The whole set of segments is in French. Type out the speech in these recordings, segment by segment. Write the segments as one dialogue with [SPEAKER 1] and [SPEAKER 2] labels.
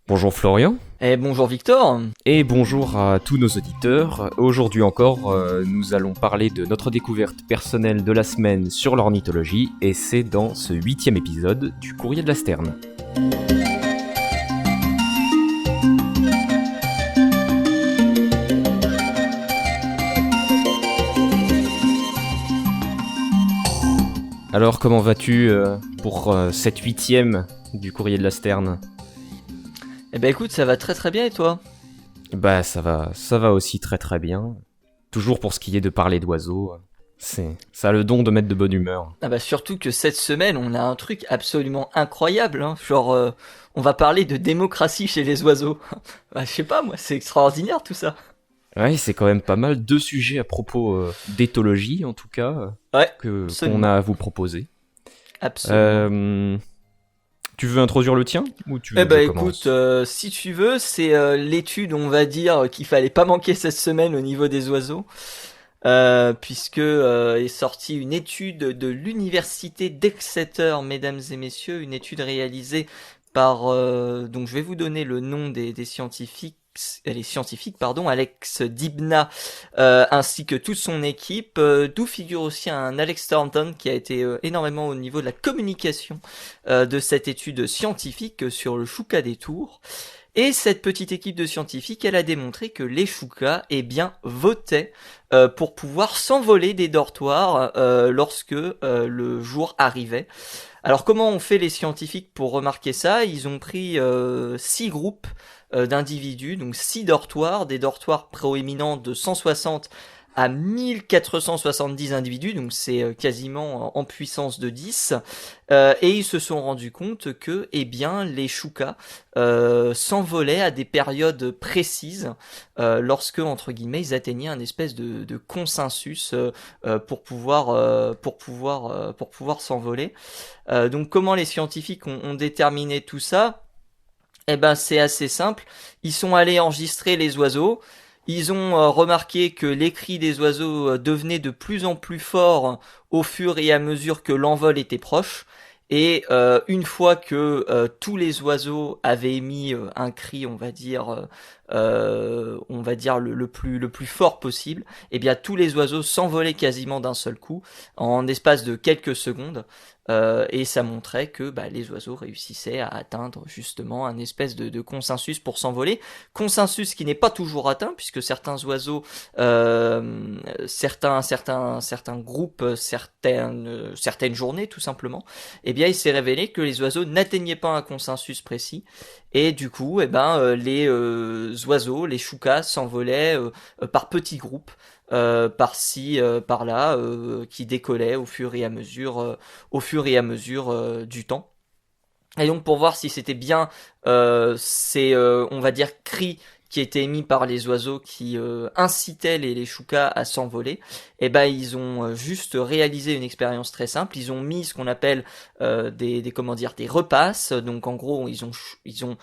[SPEAKER 1] Bonjour Florian,
[SPEAKER 2] Bonjour Victor.
[SPEAKER 1] et bonjour à tous nos auditeurs. Aujourd'hui encore, nous allons parler de notre découverte personnelle de la semaine sur l'ornithologie, et c'est dans ce 8e épisode du Courrier de la Sterne. Alors comment vas-tu pour cette 8e du Courrier de la Sterne?
[SPEAKER 2] Écoute, ça va très très bien et toi?
[SPEAKER 1] Bah ça va aussi très très bien. Toujours pour ce qui est de parler d'oiseaux, ça a le don de mettre de bonne humeur.
[SPEAKER 2] Ah bah surtout que cette semaine on a un truc absolument incroyable, hein. On va parler de démocratie chez les oiseaux. Bah je sais pas moi, c'est extraordinaire tout ça.
[SPEAKER 1] Ouais, c'est quand même pas mal. Deux sujets à propos d'éthologie, en tout cas,
[SPEAKER 2] Ouais,
[SPEAKER 1] qu'on
[SPEAKER 2] absolument,
[SPEAKER 1] a à vous proposer.
[SPEAKER 2] absolument.
[SPEAKER 1] Euh, Tu veux introduire le tien ou tu veux que je
[SPEAKER 2] Écoute,
[SPEAKER 1] commence?
[SPEAKER 2] si tu veux, c'est l'étude on va dire qu'il fallait pas manquer cette semaine au niveau des oiseaux. Puisque est sortie une étude de l'université d'Exeter, mesdames et messieurs, une étude réalisée par donc je vais vous donner le nom des scientifiques. Les scientifiques, pardon, Alex Dibna ainsi que toute son équipe, d'où figure aussi un Alex Thornton qui a été énormément au niveau de la communication de cette étude scientifique sur le choucas des tours. Et cette petite équipe de scientifiques, elle a démontré que les choucas, eh bien, votaient pour pouvoir s'envoler des dortoirs lorsque le jour arrivait. Alors comment ont fait les scientifiques pour remarquer ça? Ils ont pris 6 groupes d'individus, donc 6 dortoirs, des dortoirs proéminents de 160 à 1470 individus, donc c'est quasiment en puissance de 10, et ils se sont rendus compte que, eh bien, les choucas s'envolaient à des périodes précises, lorsque, entre guillemets, ils atteignaient un espèce de consensus pour pouvoir s'envoler. Donc comment les scientifiques ont déterminé tout ça? Eh ben c'est assez simple. Ils sont allés enregistrer les oiseaux. Ils ont remarqué que les cris des oiseaux devenaient de plus en plus forts au fur et à mesure que l'envol était proche. Et une fois que tous les oiseaux avaient émis un cri, on va dire le plus fort possible, eh bien tous les oiseaux s'envolaient quasiment d'un seul coup en espace de quelques secondes. Et ça montrait que les oiseaux réussissaient à atteindre justement un espèce de consensus pour s'envoler. Consensus qui n'est pas toujours atteint puisque certains oiseaux, certains groupes, certaines journées tout simplement, eh bien il s'est révélé que les oiseaux n'atteignaient pas un consensus précis. Et du coup, les oiseaux, les choucas s'envolaient par petits groupes, par-ci, par-là, qui décollaient au fur et à mesure du temps. Et donc pour voir si c'était bien on va dire, cris qui étaient émis par les oiseaux qui incitaient les choucas à s'envoler, et ben ils ont juste réalisé une expérience très simple. Ils ont mis ce qu'on appelle comment dire, des repasses. Donc en gros ils ont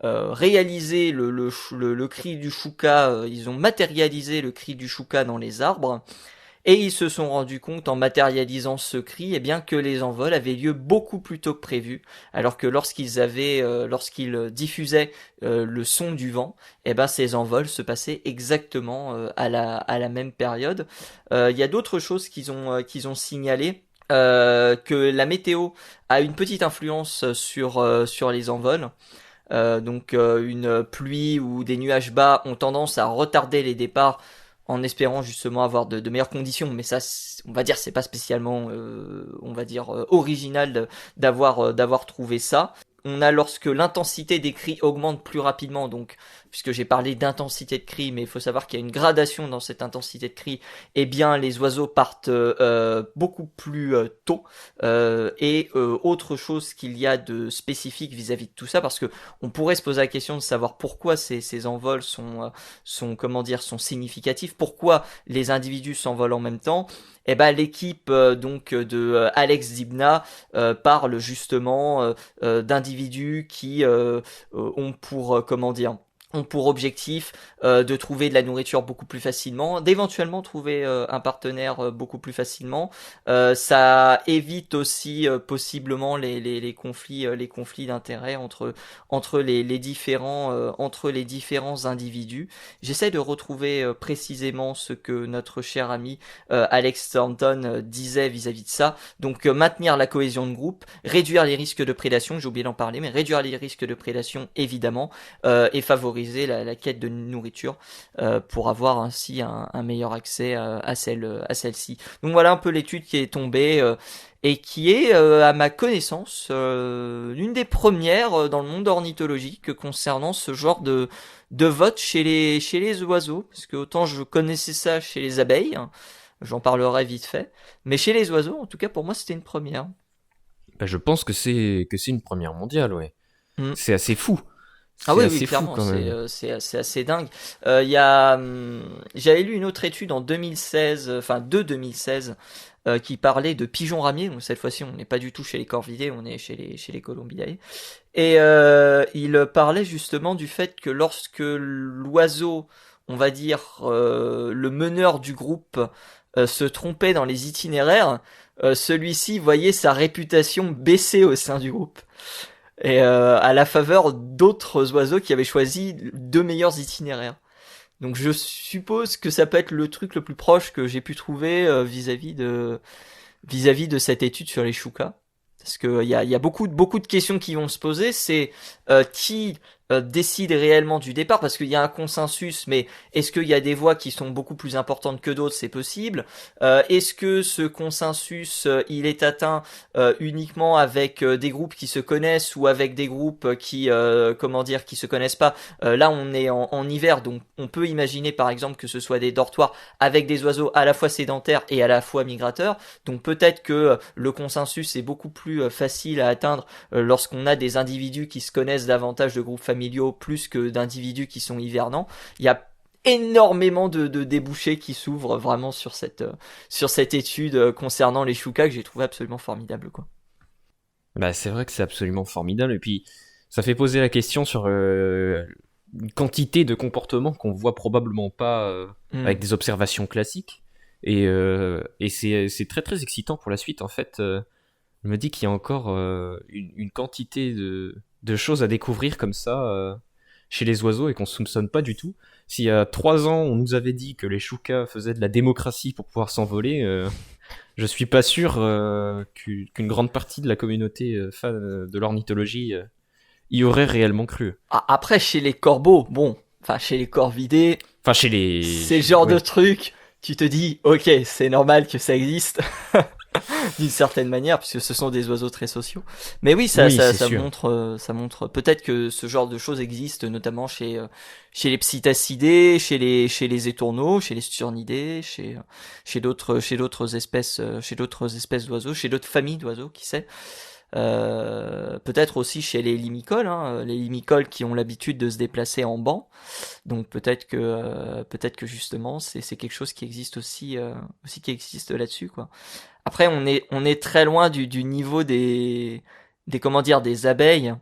[SPEAKER 2] réalisé le cri du chouca, ils ont matérialisé le cri du chouca dans les arbres. Et ils se sont rendus compte en matérialisant ce cri, eh bien que les envols avaient lieu beaucoup plus tôt que prévu, alors que lorsqu'ils diffusaient le son du vent, eh ben ces envols se passaient exactement à la même période. Il y a d'autres choses qu'ils ont signalées. Que la météo a une petite influence sur les envols. Une pluie ou des nuages bas ont tendance à retarder les départs en espérant justement avoir de meilleures conditions, mais ça on va dire c'est pas spécialement original d'avoir trouvé ça. On a lorsque l'intensité des cris augmente plus rapidement, donc puisque j'ai parlé d'intensité de cris, mais il faut savoir qu'il y a une gradation dans cette intensité de cris, eh bien les oiseaux partent beaucoup plus tôt. Autre chose qu'il y a de spécifique vis-à-vis de tout ça, parce que on pourrait se poser la question de savoir pourquoi ces envols sont significatifs, pourquoi les individus s'envolent en même temps. Eh ben l'équipe de Alex Zibna parle justement d'individus qui ont pour comment dire, ont pour objectif de trouver de la nourriture beaucoup plus facilement, d'éventuellement trouver un partenaire beaucoup plus facilement. Ça évite aussi possiblement les conflits d'intérêts entre les différents individus. J'essaie de retrouver précisément ce que notre cher ami Alex Thornton disait vis-à-vis de ça. Donc maintenir la cohésion de groupe, réduire les risques de prédation, j'ai oublié d'en parler, mais réduire les risques de prédation évidemment, et favoriser la quête de nourriture pour avoir ainsi un meilleur accès à celle-ci. Donc voilà un peu l'étude qui est tombée et qui est, à ma connaissance, l'une des premières dans le monde ornithologique concernant ce genre de vote chez les oiseaux, parce que autant je connaissais ça chez les abeilles, hein, j'en parlerai vite fait, mais chez les oiseaux, en tout cas pour moi c'était une première.
[SPEAKER 1] Bah, je pense que c'est une première mondiale, ouais.
[SPEAKER 2] Mm.
[SPEAKER 1] C'est assez fou.
[SPEAKER 2] Ah
[SPEAKER 1] C'est
[SPEAKER 2] oui, oui,
[SPEAKER 1] assez fou
[SPEAKER 2] clairement,
[SPEAKER 1] quand même.
[SPEAKER 2] c'est assez dingue. Il y a, j'avais lu une autre étude en 2016, enfin de 2016, qui parlait de pigeons ramiers. Donc cette fois-ci, on n'est pas du tout chez les corvidés, on est chez les colombidae. Et il parlait justement du fait que lorsque l'oiseau, on va dire le meneur du groupe, se trompait dans les itinéraires, celui-ci voyait sa réputation baisser au sein du groupe et à la faveur d'autres oiseaux qui avaient choisi deux meilleurs itinéraires. Donc je suppose que ça peut être le truc le plus proche que j'ai pu trouver vis-à-vis de cette étude sur les choucas. Parce que il y a beaucoup de questions qui vont se poser. C'est qui décide réellement du départ, parce qu'il y a un consensus, mais est-ce qu'il y a des voix qui sont beaucoup plus importantes que d'autres? C'est possible. Est-ce que ce consensus il est atteint uniquement avec des groupes qui se connaissent ou avec des groupes qui comment dire, qui se connaissent pas? Là on est en hiver, donc on peut imaginer par exemple que ce soit des dortoirs avec des oiseaux à la fois sédentaires et à la fois migrateurs. Donc peut-être que le consensus est beaucoup plus facile à atteindre lorsqu'on a des individus qui se connaissent davantage de groupes familiaux plus que d'individus qui sont hivernants. Il y a énormément de débouchés qui s'ouvrent vraiment sur cette étude concernant les choucas que j'ai trouvé absolument formidable, quoi.
[SPEAKER 1] Bah, c'est vrai que c'est absolument formidable. Et puis, ça fait poser la question sur une quantité de comportements qu'on voit probablement pas
[SPEAKER 2] Hmm.
[SPEAKER 1] avec des observations classiques. Et c'est très très excitant pour la suite. En fait, je me dis qu'il y a encore une quantité de choses à découvrir comme ça chez les oiseaux et qu'on soupçonne pas du tout. S'il y a 3 ans, on nous avait dit que les choucas faisaient de la démocratie pour pouvoir s'envoler, je suis pas sûr qu'une grande partie de la communauté fan de l'ornithologie y aurait réellement cru.
[SPEAKER 2] Après, chez les corbeaux, bon, enfin chez les corvidés,
[SPEAKER 1] Enfin, chez les...
[SPEAKER 2] c'est le genre de
[SPEAKER 1] Ouais.
[SPEAKER 2] truc, tu te dis, ok, c'est normal que ça existe. D'une certaine manière, puisque ce sont des oiseaux très sociaux. Mais oui,
[SPEAKER 1] Oui, c'est sûr.
[SPEAKER 2] ça montre peut-être que ce genre de choses existe, notamment chez les psittacidés, chez les étourneaux, chez les sturnidés, chez d'autres espèces d'oiseaux, chez d'autres familles d'oiseaux, qui sait. Peut-être aussi chez les limicoles, hein, les limicoles qui ont l'habitude de se déplacer en banc. Donc peut-être que justement c'est quelque chose qui existe aussi qui existe là-dessus, quoi. Après, on est très loin du niveau des comment dire, des abeilles,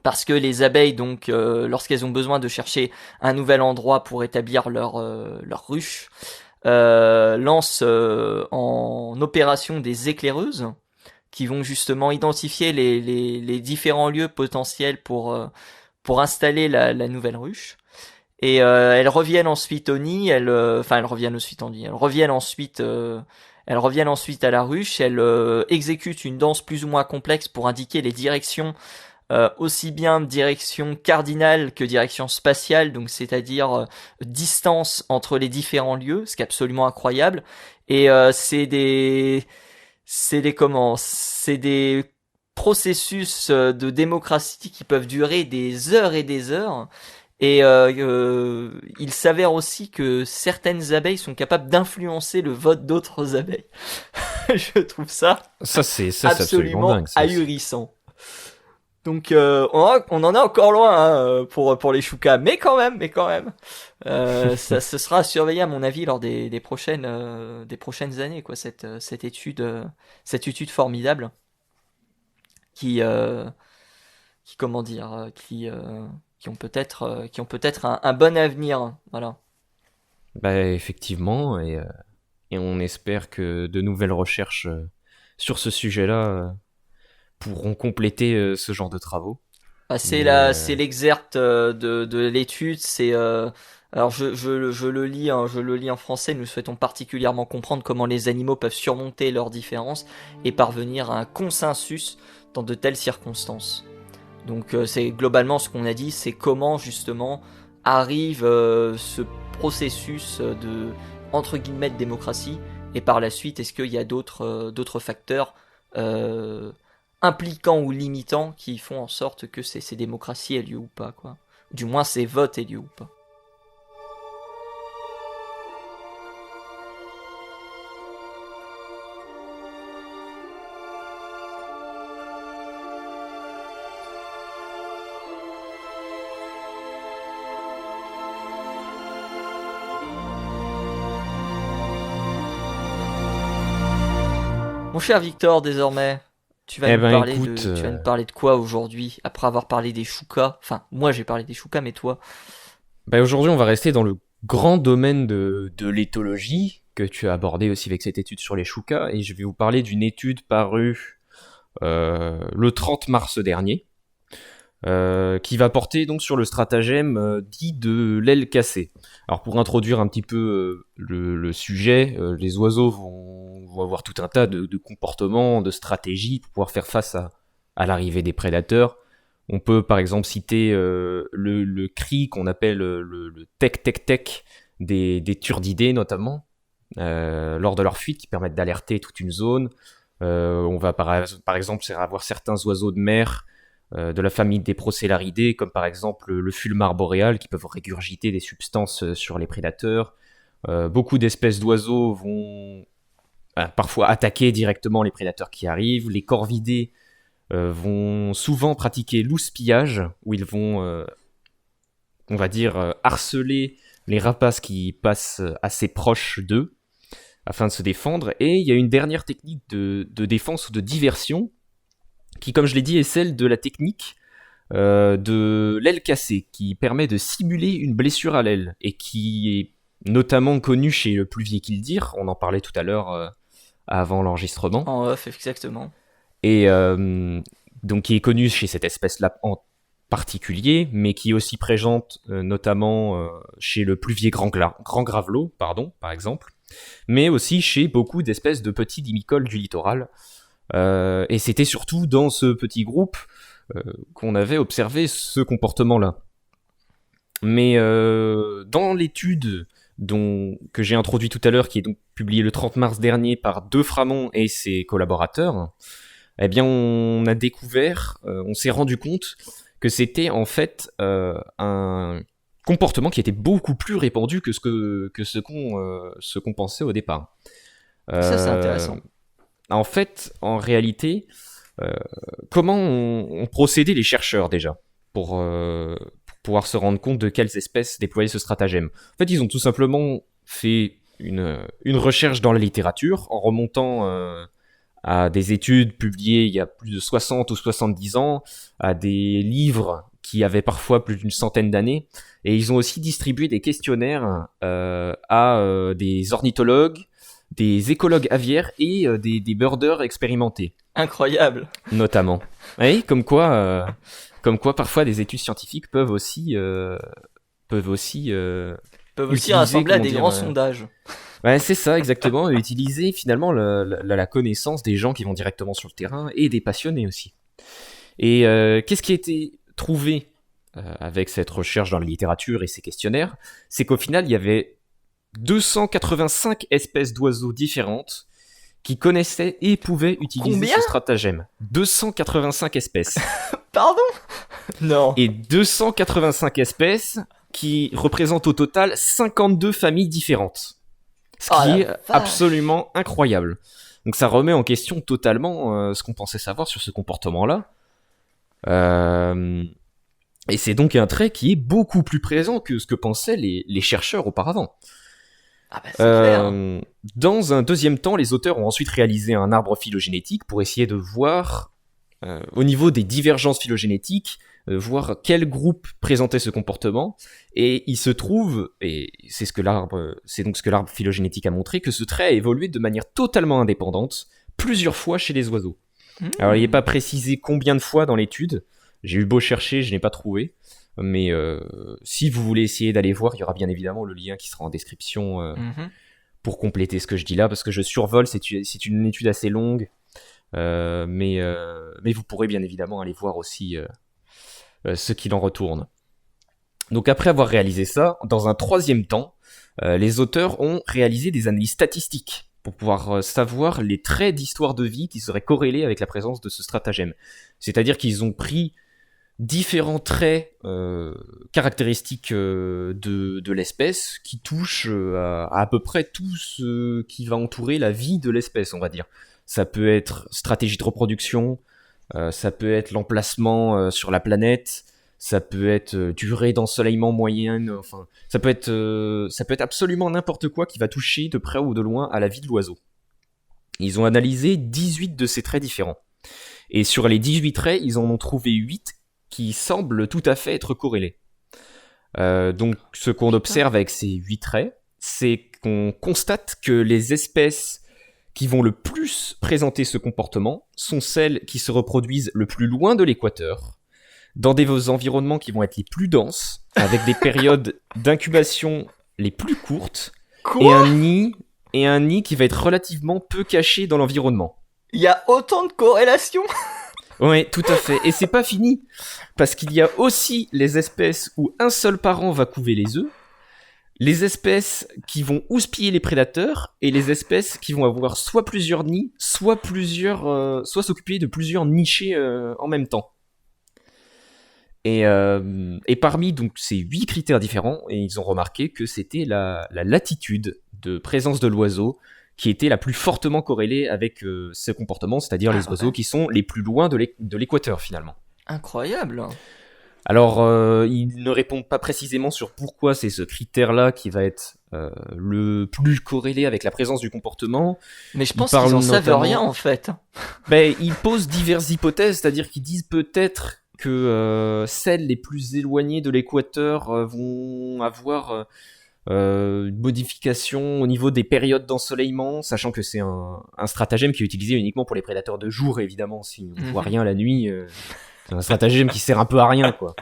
[SPEAKER 2] parce que les abeilles, donc, lorsqu'elles ont besoin de chercher un nouvel endroit pour établir leur ruche, lancent en opération des éclaireuses qui vont justement identifier les différents lieux potentiels pour installer la nouvelle ruche. Et elles reviennent ensuite au nid, elles reviennent ensuite au nid, elles reviennent ensuite à la ruche, elles exécutent une danse plus ou moins complexe pour indiquer les directions, aussi bien direction cardinale que direction spatiale, donc c'est-à-dire distance entre les différents lieux, ce qui est absolument incroyable. Et c'est des processus de démocratie qui peuvent durer des heures et des heures. Et il s'avère aussi que certaines abeilles sont capables d'influencer le vote d'autres abeilles. Je trouve ça
[SPEAKER 1] Ça, c'est absolument
[SPEAKER 2] absolument
[SPEAKER 1] dingue, ça aussi.
[SPEAKER 2] ahurissant. Donc on en est encore loin, hein, pour les choucas, mais quand même, ça ce sera à surveiller à mon avis lors des prochaines années, quoi, cette étude formidable qui comment dire, qui ont peut-être un bon avenir. Voilà.
[SPEAKER 1] Bah, effectivement, et on espère que de nouvelles recherches sur ce sujet-là pourront compléter ce genre de travaux.
[SPEAKER 2] Bah,
[SPEAKER 1] Mais
[SPEAKER 2] c'est l'exergue de l'étude. Alors je le lis, hein, je le lis en français. Nous souhaitons particulièrement comprendre comment les animaux peuvent surmonter leurs différences et parvenir à un consensus dans de telles circonstances. Donc c'est globalement ce qu'on a dit, c'est comment justement arrive ce processus de entre guillemets de démocratie, et par la suite est-ce qu'il y a d'autres facteurs euh, impliquants ou limitants qui font en sorte que ces démocraties aient lieu ou pas, quoi. Du moins ces votes aient lieu ou pas. Mon cher Victor, désormais,
[SPEAKER 1] eh ben écoute,
[SPEAKER 2] tu vas nous parler de quoi aujourd'hui, après avoir parlé des choukas? Enfin, moi j'ai parlé des choukas, mais toi?
[SPEAKER 1] bah, aujourd'hui on va rester dans le grand domaine de l'éthologie que tu as abordé aussi avec cette étude sur les choucas, et je vais vous parler d'une étude parue le 30 mars dernier, qui va porter donc sur le stratagème dit de l'aile cassée. Alors pour introduire un petit peu le sujet, les oiseaux vont avoir tout un tas de comportements, de stratégies pour pouvoir faire face à l'arrivée des prédateurs. On peut par exemple citer le cri qu'on appelle le tec-tec-tec des turdidés notamment, lors de leur fuite, qui permettent d'alerter toute une zone. On va par exemple avoir certains oiseaux de mer de la famille des Procélaridés, comme par exemple le fulmar boréal, qui peuvent régurgiter des substances sur les prédateurs. Beaucoup d'espèces d'oiseaux vont parfois attaquer directement les prédateurs qui arrivent. Les corvidés vont souvent pratiquer l'houspillage, où ils vont, on va dire, harceler les rapaces qui passent assez proches d'eux, afin de se défendre. Et il y a une dernière technique de défense ou de diversion, qui, comme je l'ai dit, est celle de la technique de l'aile cassée, qui permet de simuler une blessure à l'aile, et qui est notamment connue chez le Pluvier Killdeer, on en parlait tout à l'heure avant l'enregistrement,
[SPEAKER 2] En off, exactement.
[SPEAKER 1] et donc qui est connue chez cette espèce-là en particulier, mais qui est aussi présente notamment chez le Pluvier grand gravelot, par exemple, mais aussi chez beaucoup d'espèces de petits dimicoles du littoral. Et c'était surtout dans ce petit groupe qu'on avait observé ce comportement-là. Mais dans l'étude que j'ai introduite tout à l'heure, qui est donc publiée le 30 mars dernier par Deframont et ses collaborateurs, eh bien on a découvert, on s'est rendu compte que c'était en fait un comportement qui était beaucoup plus répandu que ce qu'on pensait au départ.
[SPEAKER 2] Ça c'est intéressant.
[SPEAKER 1] En fait, en réalité, comment ont procédé les chercheurs déjà pour pouvoir se rendre compte de quelles espèces déployer ce stratagème? En fait, ils ont tout simplement fait une recherche dans la littérature en remontant à des études publiées il y a plus de 60 ou 70 ans, à des livres qui avaient parfois plus d'une centaine d'années, et ils ont aussi distribué des questionnaires à des ornithologues, des écologues aviaires et des birders expérimentés,
[SPEAKER 2] Incroyable.
[SPEAKER 1] notamment. Oui, comme quoi parfois des études scientifiques peuvent aussi
[SPEAKER 2] Peuvent aussi
[SPEAKER 1] utiliser,
[SPEAKER 2] rassembler à
[SPEAKER 1] comment
[SPEAKER 2] des
[SPEAKER 1] dire,
[SPEAKER 2] grands sondages.
[SPEAKER 1] ouais, c'est ça exactement, et utiliser finalement la connaissance des gens qui vont directement sur le terrain et des passionnés aussi. Et qu'est-ce qui a été trouvé avec cette recherche dans la littérature et ces questionnaires? C'est qu'au final, il y avait 285 espèces d'oiseaux différentes qui connaissaient et pouvaient utiliser
[SPEAKER 2] Combien
[SPEAKER 1] ce stratagème. 285 espèces.
[SPEAKER 2] Pardon? Non.
[SPEAKER 1] Et 285 espèces qui représentent au total 52 familles différentes. Ce
[SPEAKER 2] Oh
[SPEAKER 1] qui
[SPEAKER 2] la
[SPEAKER 1] est
[SPEAKER 2] vache.
[SPEAKER 1] absolument incroyable. Donc ça remet en question totalement ce qu'on pensait savoir sur ce comportement-là. Et c'est donc un trait qui est beaucoup plus présent que ce que pensaient les chercheurs auparavant.
[SPEAKER 2] Ah bah c'est clair.
[SPEAKER 1] Dans un deuxième temps, les auteurs ont ensuite réalisé un arbre phylogénétique pour essayer de voir, au niveau des divergences phylogénétiques, voir quel groupe présentait ce comportement, et il se trouve, et c'est donc ce que l'arbre phylogénétique a montré, que ce trait a évolué de manière totalement indépendante plusieurs fois chez les oiseaux. Alors il n'est pas précisé combien de fois dans l'étude, j'ai eu beau chercher, je n'ai pas trouvé, mais si vous voulez essayer d'aller voir, il y aura bien évidemment le lien qui sera en description pour compléter ce que je dis là, parce que je survole, c'est une étude assez longue, mais vous pourrez bien évidemment aller voir aussi ce qu'il en retourne. Donc après avoir réalisé ça, dans un troisième temps, les auteurs ont réalisé des analyses statistiques pour pouvoir savoir les traits d'histoire de vie qui seraient corrélés avec la présence de ce stratagème. C'est-à-dire qu'ils ont pris différents traits caractéristiques de l'espèce qui touchent à peu près tout ce qui va entourer la vie de l'espèce, on va dire. Ça peut être stratégie de reproduction, ça peut être l'emplacement sur la planète, ça peut être durée d'ensoleillement moyenne, enfin, ça peut être absolument n'importe quoi qui va toucher de près ou de loin à la vie de l'oiseau. Ils ont analysé 18 de ces traits différents. Et sur les 18 traits, ils en ont trouvé 8 qui semblent tout à fait être corrélés. Donc ce qu'on observe avec ces 8 traits, c'est qu'on constate que les espèces qui vont le plus présenter ce comportement sont celles qui se reproduisent le plus loin de l'équateur, dans des environnements qui vont être les plus denses, avec des périodes d'incubation les plus courtes, et un nid qui va être relativement peu caché dans l'environnement.
[SPEAKER 2] Il y a autant de corrélations.
[SPEAKER 1] Ouais, tout à fait. Et c'est pas fini, parce qu'il y a aussi les espèces où un seul parent va couver les œufs, les espèces qui vont houspiller les prédateurs, et les espèces qui vont avoir soit plusieurs nids, soit s'occuper de plusieurs nichés en même temps. Et parmi donc ces 8 critères différents, et ils ont remarqué que c'était la latitude de présence de l'oiseau qui était la plus fortement corrélée avec ce comportement, c'est-à-dire les oiseaux qui sont les plus loin de l'équateur finalement.
[SPEAKER 2] Incroyable.
[SPEAKER 1] Alors, ils ne répondent pas précisément sur pourquoi c'est ce critère-là qui va être le plus corrélé avec la présence du comportement.
[SPEAKER 2] Mais je pense qu'ils en savent rien en fait.
[SPEAKER 1] Ils posent diverses hypothèses, c'est-à-dire qu'ils disent peut-être que celles les plus éloignées de l'équateur vont avoir une modification au niveau des périodes d'ensoleillement, sachant que c'est un stratagème qui est utilisé uniquement pour les prédateurs de jour, évidemment. Si on ne voit rien la nuit, c'est un stratagème qui sert un peu à rien, quoi.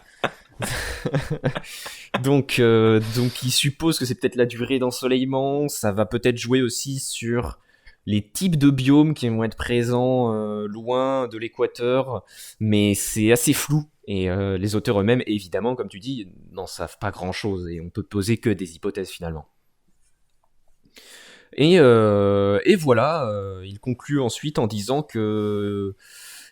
[SPEAKER 1] donc il suppose que c'est peut-être la durée d'ensoleillement, ça va peut-être jouer aussi sur les types de biomes qui vont être présents loin de l'équateur, mais c'est assez flou. Et les auteurs eux-mêmes, évidemment, comme tu dis, n'en savent pas grand-chose, et on peut poser que des hypothèses finalement. Et voilà, il conclut ensuite en disant que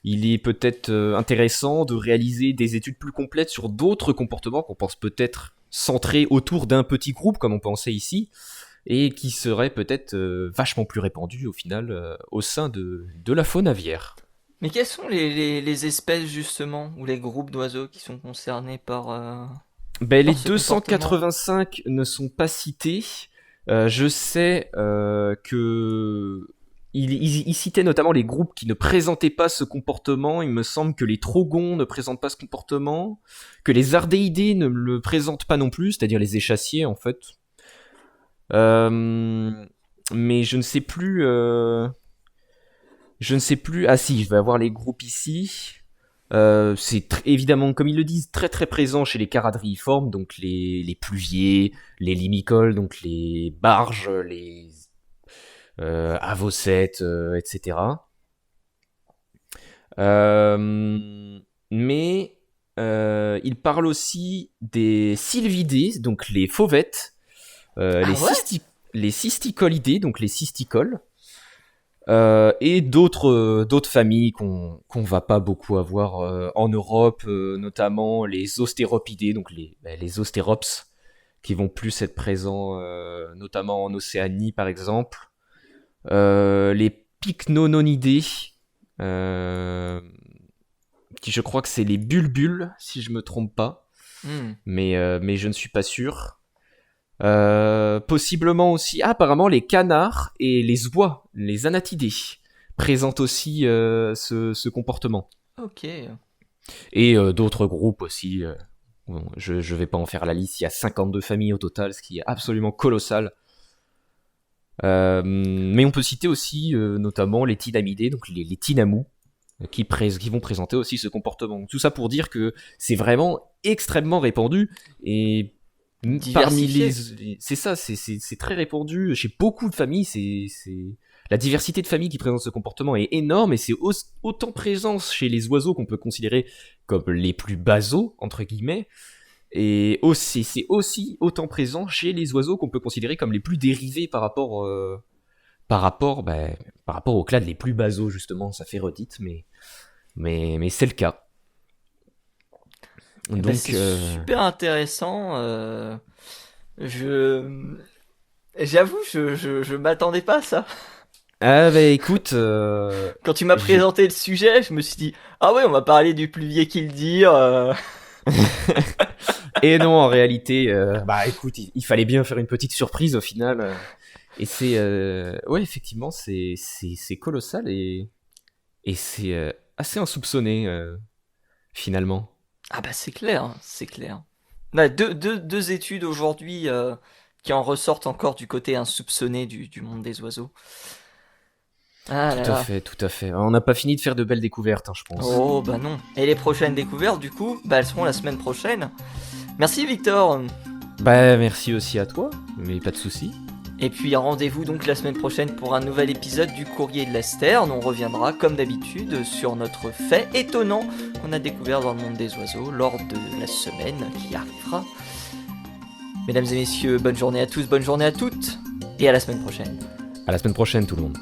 [SPEAKER 1] il est peut-être intéressant de réaliser des études plus complètes sur d'autres comportements qu'on pense peut-être centrés autour d'un petit groupe, comme on pensait ici, et qui seraient peut-être vachement plus répandus au final au sein de la faune aviaire.
[SPEAKER 2] Mais quelles sont les espèces justement, ou les groupes d'oiseaux qui sont concernés par
[SPEAKER 1] les 285 ne sont pas cités. Je sais que il citait notamment les groupes qui ne présentaient pas ce comportement. Il me semble que les trogons ne présentent pas ce comportement, que les ardéidés ne le présentent pas non plus, c'est-à-dire les échassiers en fait. Mais je ne sais plus. Ah si, je vais avoir les groupes ici. C'est évidemment, comme ils le disent, très très présent chez les charadriiformes, donc les pluviers, les limicoles, donc les barges, les avocètes, etc. Mais il parle aussi des sylvidés, donc les fauvettes, les cysticolidés, donc les cysticoles, et d'autres familles qu'on va pas beaucoup avoir en Europe, notamment les ostéropidés, donc les ostérops, qui vont plus être présents notamment en Océanie par exemple, les pycnononidés, qui je crois que c'est les bulbules si je me trompe pas, mais je ne suis pas sûr. Possiblement aussi, apparemment les canards et les oies, les anatidés, présentent aussi ce comportement.
[SPEAKER 2] Ok.
[SPEAKER 1] Et d'autres groupes aussi. Bon, je vais pas en faire la liste. Il y a 52 familles au total, ce qui est absolument colossal. Mais on peut citer aussi notamment les Tinamidés, donc les Tinamous, qui vont présenter aussi ce comportement. Tout ça pour dire que c'est vraiment extrêmement répandu et parmi c'est ça, c'est très répandu chez beaucoup de familles. C'est la diversité de familles qui présente ce comportement est énorme et c'est autant présent chez les oiseaux qu'on peut considérer comme les plus basaux entre guillemets. Et aussi, c'est aussi autant présent chez les oiseaux qu'on peut considérer comme les plus dérivés par rapport aux clades les plus basaux, justement. Ça fait redite, mais c'est le cas.
[SPEAKER 2] Donc, c'est super intéressant. J'avoue, je m'attendais pas à ça.
[SPEAKER 1] Ah bah écoute...
[SPEAKER 2] Quand tu m'as présenté le sujet, je me suis dit, ah ouais, on va parler du plus vieux qui le dire.
[SPEAKER 1] Et non, en réalité, bah écoute, il fallait bien faire une petite surprise au final. Et c'est... ouais, effectivement, c'est colossal et c'est assez insoupçonné, finalement.
[SPEAKER 2] Ah bah c'est clair, c'est clair. Là, deux études aujourd'hui qui en ressortent encore du côté insoupçonné du monde des oiseaux. Ah là là.
[SPEAKER 1] Tout à fait. On n'a pas fini de faire de belles découvertes, hein, je pense.
[SPEAKER 2] Oh bah non. Et les prochaines découvertes, du coup, bah elles seront la semaine prochaine. Merci Victor.
[SPEAKER 1] Bah merci aussi à toi, mais pas de soucis.
[SPEAKER 2] Et puis rendez-vous donc la semaine prochaine pour un nouvel épisode du Courrier de la Sterne. On reviendra comme d'habitude sur notre fait étonnant qu'on a découvert dans le monde des oiseaux lors de la semaine qui arrivera. Mesdames et messieurs, bonne journée à tous, bonne journée à toutes, et à la semaine prochaine.
[SPEAKER 1] À la semaine prochaine tout le monde.